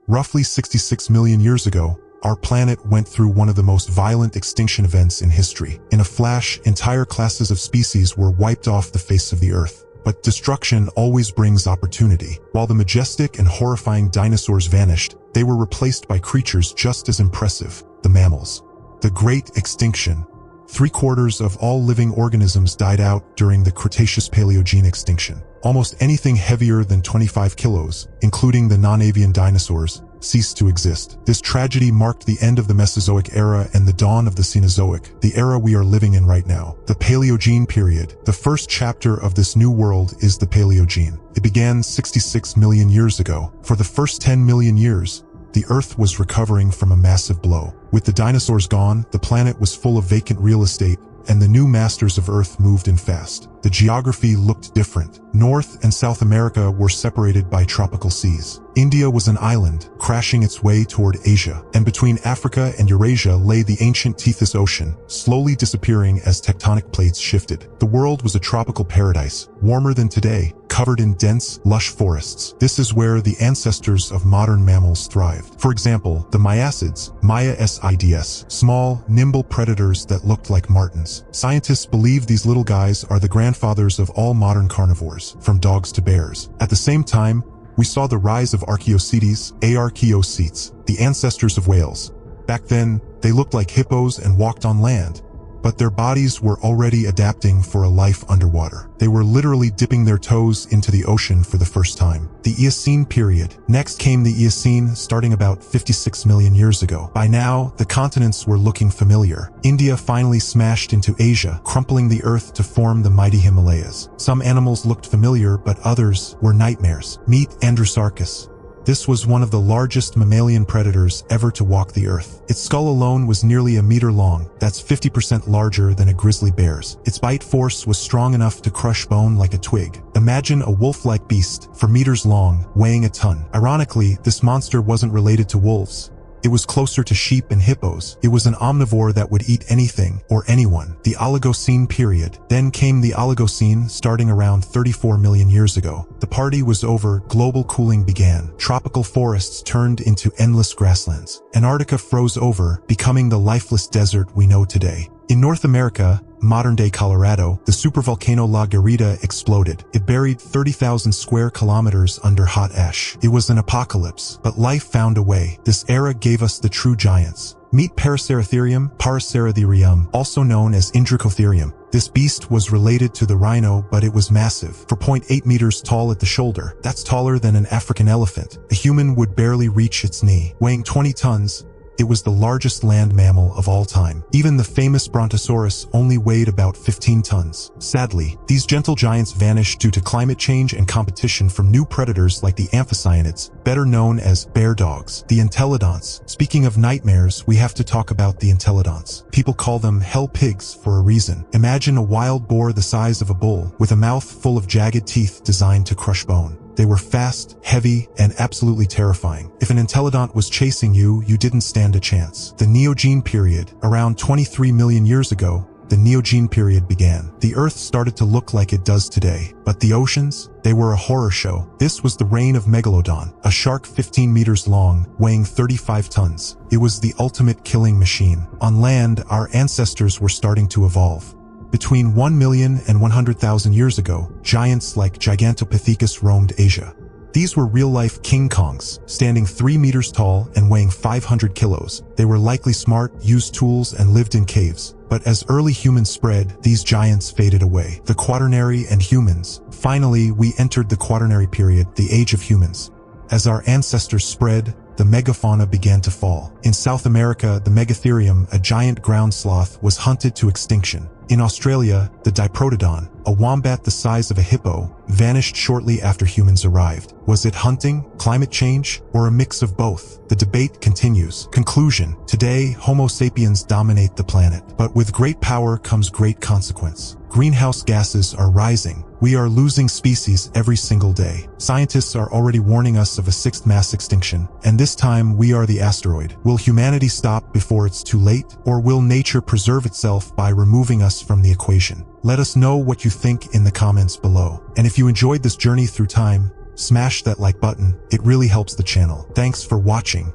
Roughly 66 million years ago, our planet went through one of the most violent extinction events in history. In a flash, entire classes of species were wiped off the face of the Earth. But destruction always brings opportunity. While the majestic and horrifying dinosaurs vanished, they were replaced by creatures just as impressive, the mammals. The Great Extinction. 3/4 of all living organisms died out during the Cretaceous-Paleogene extinction. Almost anything heavier than 25 kilos, including the non-avian dinosaurs, ceased to exist. This tragedy marked the end of the Mesozoic era and the dawn of the Cenozoic, the era we are living in right now. The Paleogene period. The first chapter of this new world is the Paleogene. It began 66 million years ago. For the first 10 million years, the Earth was recovering from a massive blow. With the dinosaurs gone, the planet was full of vacant real estate, and the new masters of Earth moved in fast. The geography looked different. North and South America were separated by tropical seas. India was an island, crashing its way toward Asia. And between Africa and Eurasia lay the ancient Tethys Ocean, slowly disappearing as tectonic plates shifted. The world was a tropical paradise, warmer than today, covered in dense, lush forests. This is where the ancestors of modern mammals thrived. For example, the Maiacids, Maiacids, small, nimble predators that looked like martens. Scientists believe these little guys are the grandfathers of all modern carnivores, from dogs to bears. At the same time, we saw the rise of Archaeocetes, the ancestors of whales. Back then, they looked like hippos and walked on land, but their bodies were already adapting for a life underwater. They were literally dipping their toes into the ocean for the first time. The Eocene period. Next came the Eocene, starting about 56 million years ago. By now, the continents were looking familiar. India finally smashed into Asia, crumpling the Earth to form the mighty Himalayas. Some animals looked familiar, but others were nightmares. Meet Andrewsarchus. This was one of the largest mammalian predators ever to walk the Earth. Its skull alone was nearly a meter long. That's 50% larger than a grizzly bear's. Its bite force was strong enough to crush bone like a twig. Imagine a wolf-like beast, for meters long, weighing a ton. Ironically, this monster wasn't related to wolves. It was closer to sheep and hippos. It was an omnivore that would eat anything or anyone. The Oligocene period. Then came the Oligocene, starting around 34 million years ago. The party was over, global cooling began. Tropical forests turned into endless grasslands. Antarctica froze over, becoming the lifeless desert we know today. In North America, modern-day Colorado, the supervolcano La Garita exploded. It buried 30,000 square kilometers under hot ash. It was an apocalypse, but life found a way. This era gave us the true giants. Meet Paraceratherium, also known as Indricotherium. This beast was related to the rhino, but it was massive. For 0.8 meters tall at the shoulder, that's taller than an African elephant. A human would barely reach its knee. Weighing 20 tons, it was the largest land mammal of all time. Even the famous Brontosaurus only weighed about 15 tons. Sadly, these gentle giants vanished due to climate change and competition from new predators like the amphicyonids, better known as bear dogs. The entelodonts. Speaking of nightmares, we have to talk about the entelodonts. People call them hell pigs for a reason. Imagine a wild boar the size of a bull, with a mouth full of jagged teeth designed to crush bone. They were fast, heavy, and absolutely terrifying. If an entelodont was chasing you, you didn't stand a chance. The Neogene period. Around 23 million years ago, the Neogene period began. The Earth started to look like it does today. But the oceans? They were a horror show. This was the reign of Megalodon, a shark 15 meters long, weighing 35 tons. It was the ultimate killing machine. On land, our ancestors were starting to evolve. Between 1 million and 100,000 years ago, giants like Gigantopithecus roamed Asia. These were real-life King Kongs, standing 3 meters tall and weighing 500 kilos. They were likely smart, used tools, and lived in caves. But as early humans spread, these giants faded away. The Quaternary and humans. Finally, we entered the Quaternary period, the age of humans. As our ancestors spread, the megafauna began to fall. In South America, the Megatherium, a giant ground sloth, was hunted to extinction. In Australia, the Diprotodon, a wombat the size of a hippo, vanished shortly after humans arrived. Was it hunting, climate change, or a mix of both? The debate continues. Conclusion. Today, Homo sapiens dominate the planet. But with great power comes great consequence. Greenhouse gases are rising. We are losing species every single day. Scientists are already warning us of a 6th mass extinction, and this time we are the asteroid. Will humanity stop before it's too late, or will nature preserve itself by removing us from the equation? Let us know what you think in the comments below. And if you enjoyed this journey through time, Smash that like button, it really helps the channel. Thanks for watching.